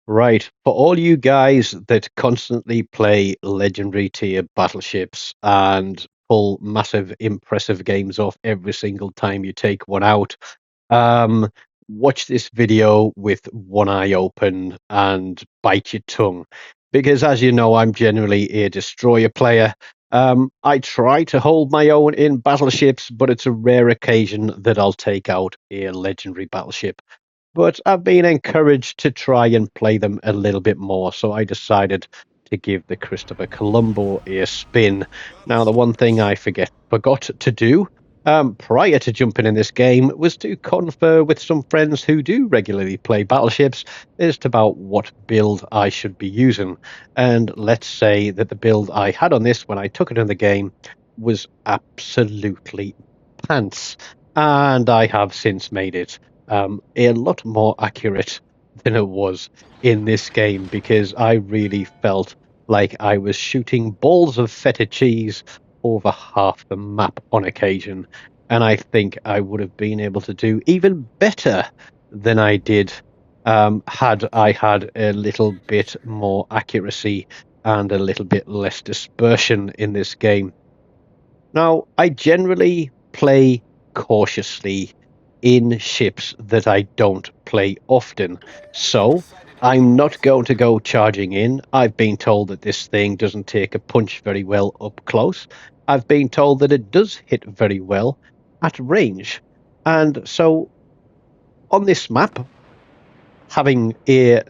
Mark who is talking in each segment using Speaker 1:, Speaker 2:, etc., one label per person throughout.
Speaker 1: Right. For all you guys that constantly play legendary tier battleships and pull massive, impressive games off every single time you take one out, um, watch this video with one eye open and bite your tongue. Because as you know, I'm generally a destroyer player. I try to hold my own in battleships, but it's a rare occasion that I'll take out a legendary battleship. But I've been encouraged to try and play them a little bit more, so I decided to give the Christopher Colombo a spin. Now, the one thing I forgot to do prior to jumping in this game was to confer with some friends who do regularly play battleships as to about what build I should be using. And let's say that the build I had on this when I took it in the game was absolutely pants, and I have since made it a lot more accurate than it was in this game because I really felt like I was shooting balls of feta cheese over half the map on occasion. And I think I would have been able to do even better than I did had I had a little bit more accuracy and a little bit less dispersion in this game. Now, I generally play cautiously in ships that I don't play often. So I'm not going to go charging in. I've been told that this thing doesn't take a punch very well up close. I've been told that it does hit very well at range. And so on this map, having a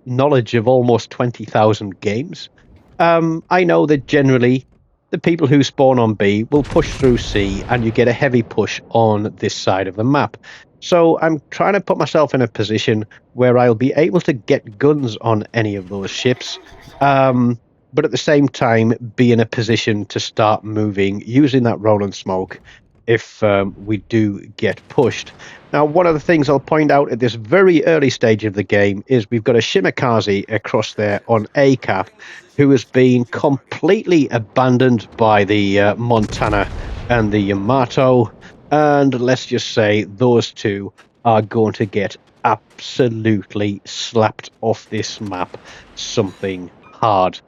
Speaker 1: knowledge of almost 20,000 games, I know that generally the people who spawn on B will push through C and you get a heavy push on this side of the map. So I'm trying to put myself in a position where I'll be able to get guns on any of those ships, but at the same time be in a position to start moving using that roll and smoke if we do get pushed. Now, one of the things I'll point out at this very early stage of the game is we've got a Shimakaze across there on A cap who has been completely abandoned by the Montana and the Yamato. And let's just say those two are going to get absolutely slapped off this map something hard.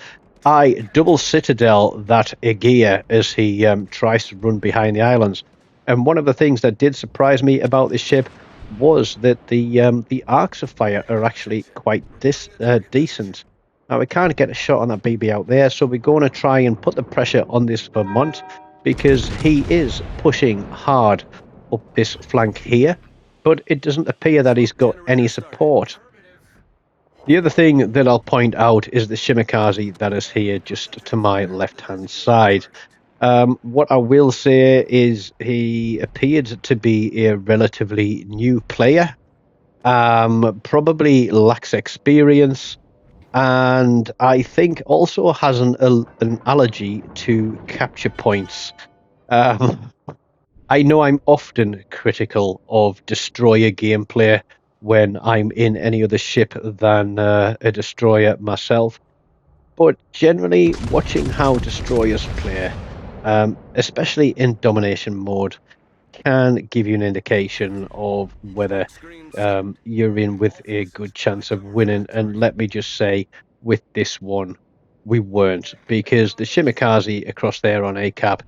Speaker 1: I double citadel that Aegea as he tries to run behind the islands. And one of the things that did surprise me about this ship was that the arcs of fire are actually quite decent. Now we can't get a shot on that BB out there, so we're going to try and put the pressure on this Vermont because he is pushing hard up this flank here, but it doesn't appear that he's got any support. The other thing that I'll point out is the Shimakaze that is here just to my left-hand side. What I will say is he appeared to be a relatively new player, probably lacks experience, and I think also has an allergy to capture points. Um, I know I'm often critical of destroyer gameplay when I'm in any other ship than a destroyer myself, but generally watching how destroyers play, especially in domination mode, can give you an indication of whether you're in with a good chance of winning. And let me just say, with this one, we weren't, because the Shimakaze across there on ACAP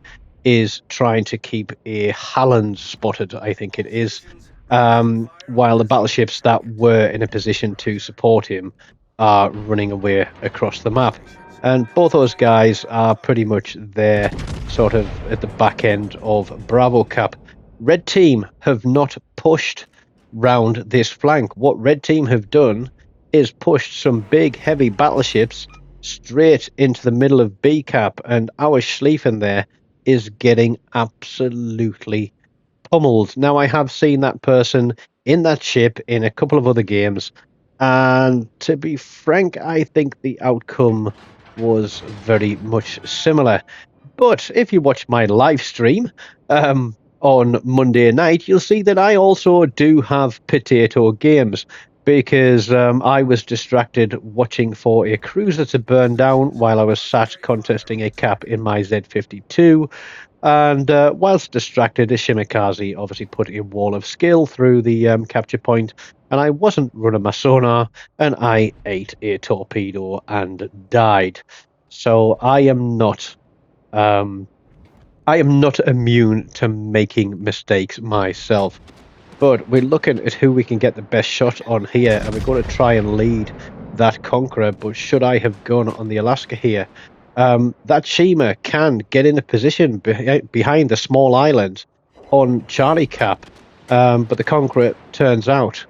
Speaker 1: is trying to keep a Halland spotted, I think it is, while the battleships that were in a position to support him are running away across the map. And both those guys are pretty much there, sort of at the back end of Bravo Cap. Red Team have not pushed round this flank. What Red Team have done is pushed some big, heavy battleships straight into the middle of B Cap, and our Schlieffen there is getting absolutely pummeled. Now, I have seen that person in that ship in a couple of other games, and to be frank, I think the outcome was very much similar. But if you watch my live stream on Monday night, you'll see that I also do have potato games, because I was distracted watching for a cruiser to burn down while I was sat contesting a cap in my Z52. And whilst distracted, the Shimikaze obviously put a wall of skill through the capture point, and I wasn't running my sonar, and I ate a torpedo and died. So um, I am not immune to making mistakes myself. But we're looking at who we can get the best shot on here, and we're going to try and lead that Conqueror. But should I have gone on the Alaska here, that Shima can get in a position behind the small island on Charlie Cap, but the Conqueror turns out.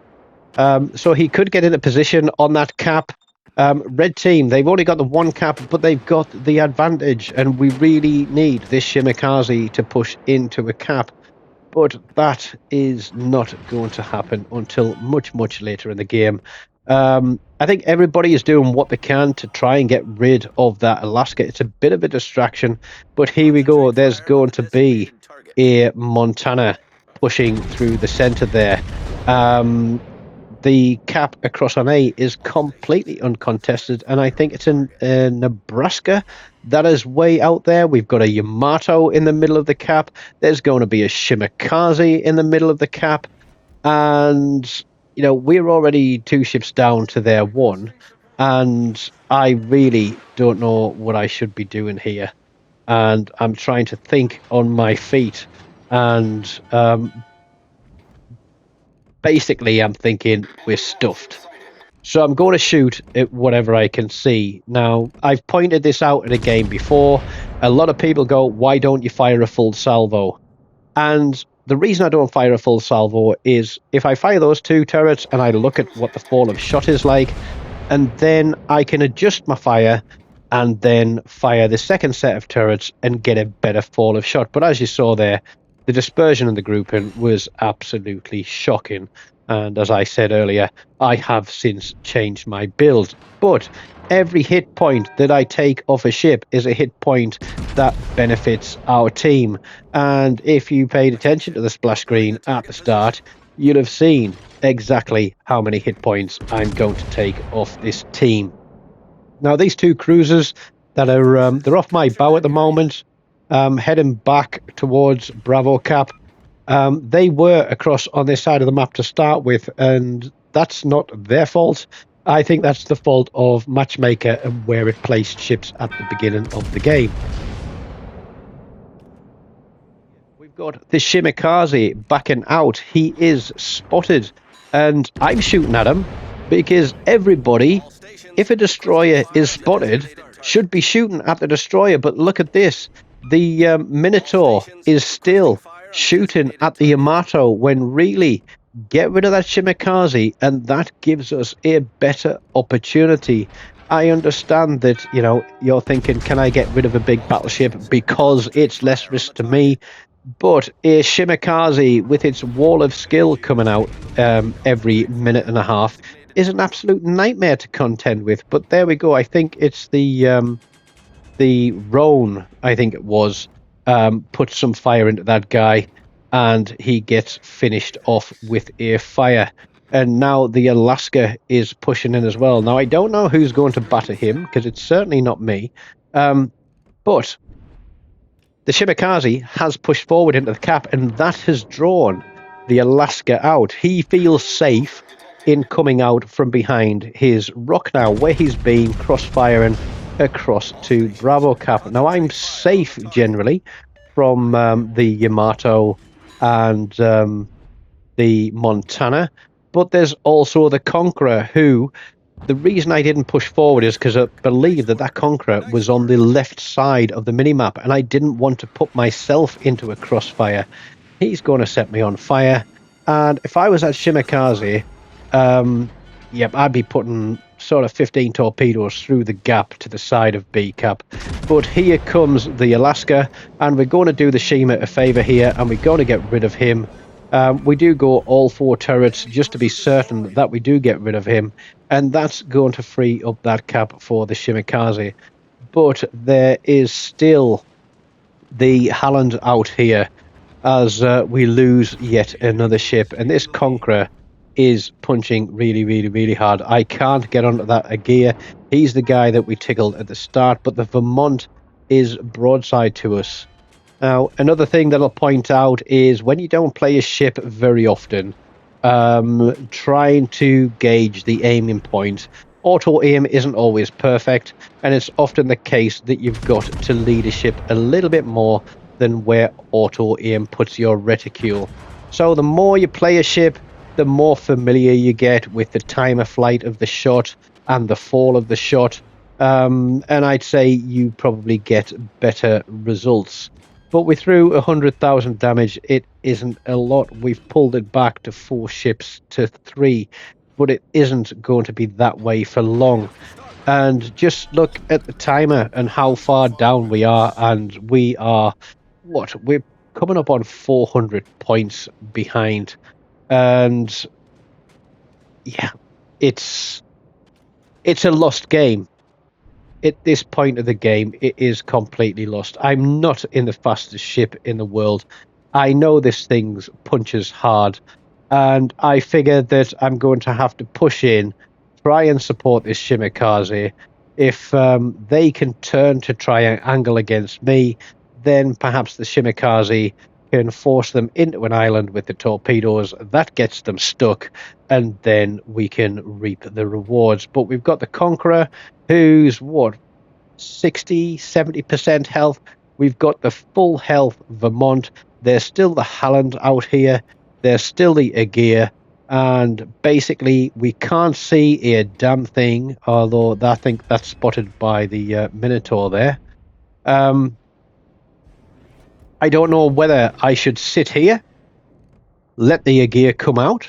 Speaker 1: So he could get in a position on that cap. Red team, they've only got the one cap, but they've got the advantage, and we really need this Shimikaze to push into a cap. But that is not going to happen until much, much later in the game. I think everybody is doing what they can to try and get rid of that Alaska. It's a bit of a distraction, but here we go. There's going to be a Montana pushing through the center there. The cap across on A is completely uncontested, and I think it's in Nebraska that is way out there. We've got a Yamato in the middle of the cap. There's going to be a Shimikaze in the middle of the cap, and we're already 2 ships down to their 1, and I really don't know what I should be doing here. And I'm trying to think on my feet, and basically, I'm thinking we're stuffed. So I'm going to shoot at whatever I can see. Now, I've pointed this out in a game before. A lot of people go, why don't you fire a full salvo? And the reason I don't fire a full salvo is if I fire those 2 turrets and I look at what the fall of shot is like, and then I can adjust my fire and then fire the second set of turrets and get a better fall of shot. But as you saw there, the dispersion in the grouping was absolutely shocking. And as I said earlier, I have since changed my build. But every hit point that I take off a ship is a hit point that benefits our team. And if you paid attention to the splash screen at the start, you'll have seen exactly how many hit points I'm going to take off this team. Now, these 2 cruisers that are they're off my bow at the moment, heading back towards Bravo Cap. They were across on this side of the map to start with, and that's not their fault. I think that's the fault of Matchmaker and where it placed ships at the beginning of the game. We've got the Shimikaze backing out. He is spotted, and I'm shooting at him because everybody, if a destroyer is spotted, should be shooting at the destroyer. But look at this. The Minotaur is still shooting at the Yamato when really get rid of that Shimikaze, and that gives us a better opportunity. I understand that, you're thinking, can I get rid of a big battleship because it's less risk to me? But a Shimikaze with its wall of skill coming out every minute and a half is an absolute nightmare to contend with. But there we go. I think it's the Roan, I think it was, put some fire into that guy, and he gets finished off with a fire. And now the Alaska is pushing in as well. Now, I don't know who's going to batter him, because it's certainly not me. But the Shimikaze has pushed forward into the cap, and that has drawn the Alaska out. He feels safe in coming out from behind his rock now, where he's been cross-firing across to Bravo Cap. Now, I'm safe generally from the Yamato and the Montana, but there's also the Conqueror, who, the reason I didn't push forward is because I believe that Conqueror was on the left side of the minimap, and I didn't want to put myself into a crossfire. He's going to set me on fire, and if I was at Shimikaze, I'd be putting sort of 15 torpedoes through the gap to the side of B Cap. But here comes the Alaska, and we're going to do the Shima a favour here, and we're going to get rid of him. We do go all 4 turrets just to be certain that we do get rid of him, and that's going to free up that cap for the Shimikaze. But there is still the Halland out here as we lose yet another ship, and this Conqueror is punching really, really, really hard. I can't get onto that Aegea. He's the guy that we tickled at the start, but the Vermont is broadside to us. Now, another thing that I'll point out is when you don't play a ship very often, trying to gauge the aiming point. Auto aim isn't always perfect, and it's often the case that you've got to lead a ship a little bit more than where auto aim puts your reticule. So the more you play a ship, the more familiar you get with the time of flight of the shot and the fall of the shot. And I'd say you probably get better results. But we threw 100,000 damage. It isn't a lot. We've pulled it back to 4 ships to 3, but it isn't going to be that way for long. And just look at the timer and how far down we are. And we are, what? We're coming up on 400 points behind. And yeah, it's a lost game. At this point of the game, it is completely lost. I'm not in the fastest ship in the world. I know this thing punches hard, and I figure that I'm going to have to push in, try and support this Shimikaze. If they can turn to try and angle against me, then perhaps the Shimikaze can force them into an island with the torpedoes. That gets them stuck, and then we can reap the rewards. But we've got the Conqueror, who's what, 60-70% health. We've got the full health Vermont. There's still the Halland out here. There's still the Aegir, and basically we can't see a damn thing, although I think that's spotted by the Minotaur there. I don't know whether I should sit here, let the Aegir come out.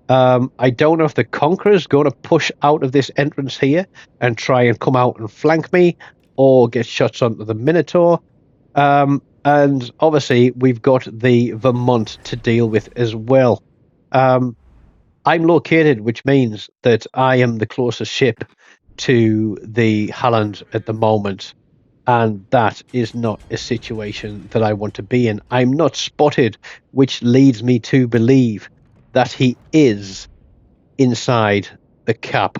Speaker 1: I don't know if the Conqueror's going to push out of this entrance here and try and come out and flank me, or get shots onto the Minotaur. And obviously, we've got the Vermont to deal with as well. I'm located, which means that I am the closest ship to the Halland at the moment. And that is not a situation that I want to be in. I'm not spotted, which leads me to believe that he is inside the cap.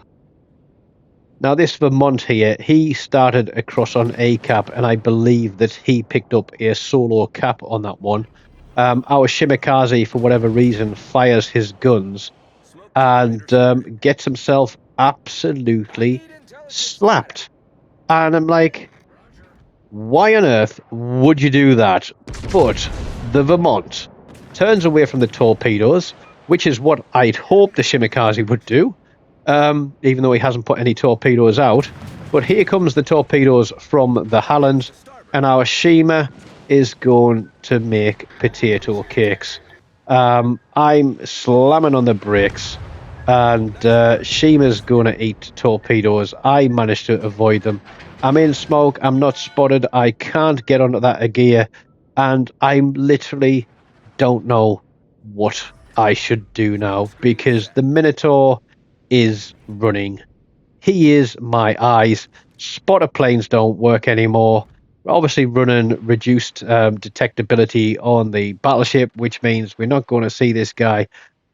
Speaker 1: Now, this Vermont here, he started across on A cap, and I believe that he picked up a solo cap on that one. Our Shimikaze, for whatever reason, fires his guns and gets himself absolutely slapped. And I'm like, why on earth would you do that? But the Vermont turns away from the torpedoes, which is what I'd hoped the Shimikaze would do, even though he hasn't put any torpedoes out. But here comes the torpedoes from the Halland, and our Shima is going to make potato cakes. I'm slamming on the brakes, and Shima's going to eat torpedoes. I managed to avoid them. I'm in smoke. I'm not spotted. I can't get onto that Aegir, and I literally don't know what I should do now, because the Minotaur is running. He is my eyes. Spotter planes don't work anymore. We're obviously running reduced detectability on the battleship, which means we're not going to see this guy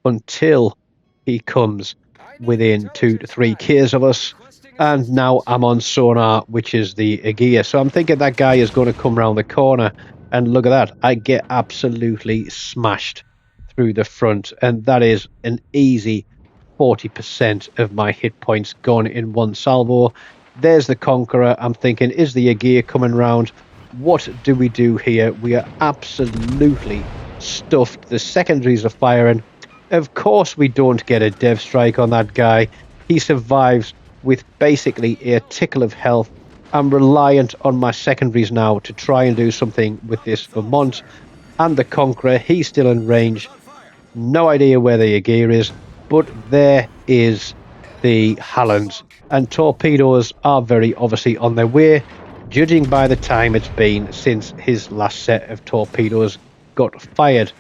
Speaker 1: until he comes within 2 to 3 Ks of us. And now I'm on sonar, which is the Aegir. So I'm thinking that guy is going to come around the corner. And look at that. I get absolutely smashed through the front. And that is an easy 40% of my hit points gone in one salvo. There's the Conqueror. I'm thinking, is the Aegir coming round? What do we do here? We are absolutely stuffed. The secondaries are firing. Of course we don't get a dev strike on that guy. He survives with basically a tickle of health. I'm reliant on my secondaries now to try and do something with this Vermont. And the Conqueror, he's still in range. No idea where the Aegir is, but there is the Halland. And torpedoes are very obviously on their way, judging by the time it's been since his last set of torpedoes got fired.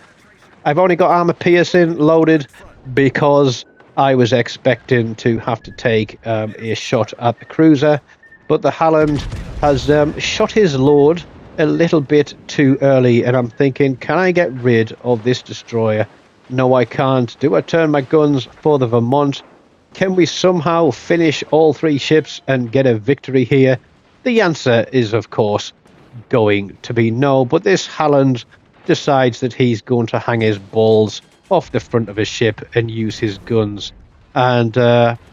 Speaker 1: I've only got armor piercing loaded because I was expecting to have to take a shot at the cruiser, but the Halland has shot his load a little bit too early, and I'm thinking, can I get rid of this destroyer? No, I can't. Do I turn my guns for the Vermont? Can we somehow finish all 3 ships and get a victory here? The answer is, of course, going to be no, but this Halland decides that he's going to hang his balls off the front of his ship and use his guns. And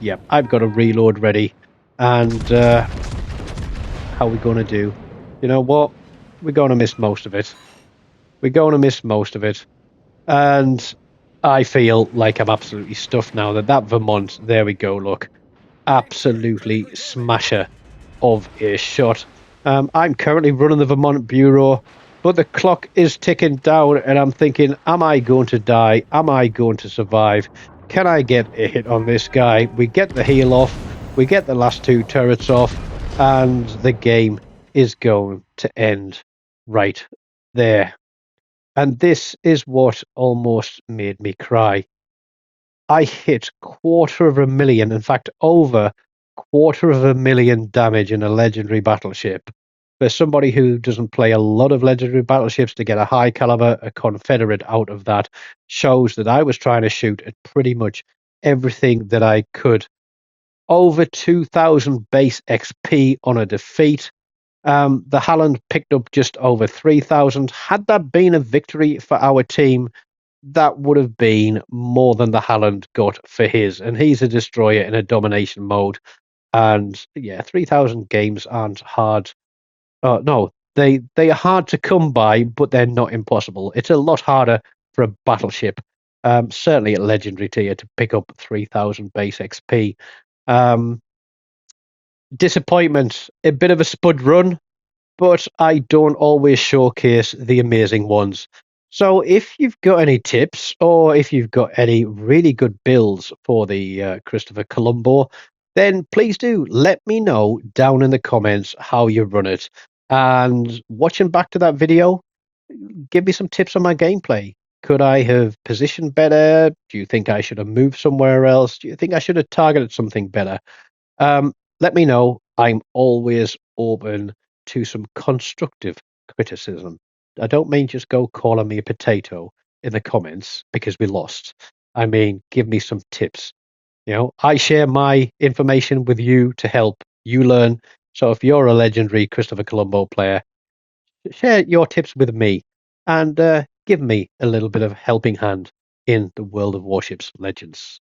Speaker 1: yeah, I've got a reload ready. And how are we going to do? You know what? We're going to miss most of it. We're going to miss most of it. And I feel like I'm absolutely stuffed now that Vermont, there we go, look, absolutely smasher of a shot. I'm currently running the Vermont Bureau, but the clock is ticking down, and I'm thinking, am I going to die? Am I going to survive? Can I get a hit on this guy? We get the heel off, we get the last two turrets off, and the game is going to end right there. And this is what almost made me cry. I hit 250,000, in fact, over 250,000 damage in a legendary battleship. For somebody who doesn't play a lot of legendary battleships, to get a high caliber, a Confederate out of that shows that I was trying to shoot at pretty much everything that I could. Over 2,000 base XP on a defeat. The Halland picked up just over 3,000. Had that been a victory for our team, that would have been more than the Halland got for his. And he's a destroyer in a domination mode. And yeah, 3,000 games aren't hard. No, they are hard to come by, but they're not impossible. It's a lot harder for a battleship, certainly at legendary tier, to pick up 3,000 base XP. Um, Disappointment, a bit of a spud run, but I don't always showcase the amazing ones. So if you've got any tips, or if you've got any really good builds for the Christopher Colombo, then please do let me know down in the comments how you run it. And watching back to that video, give me some tips on my gameplay. Could I have positioned better? Do you think I should have moved somewhere else? Do you think I should have targeted something better? Let me know. I'm always open to some constructive criticism. I don't mean just go calling me a potato in the comments because we lost. I mean, give me some tips. You know, I share my information with you to help you learn. So if you're a legendary Christopher Colombo player, share your tips with me and give me a little bit of helping hand in the world of warships legends.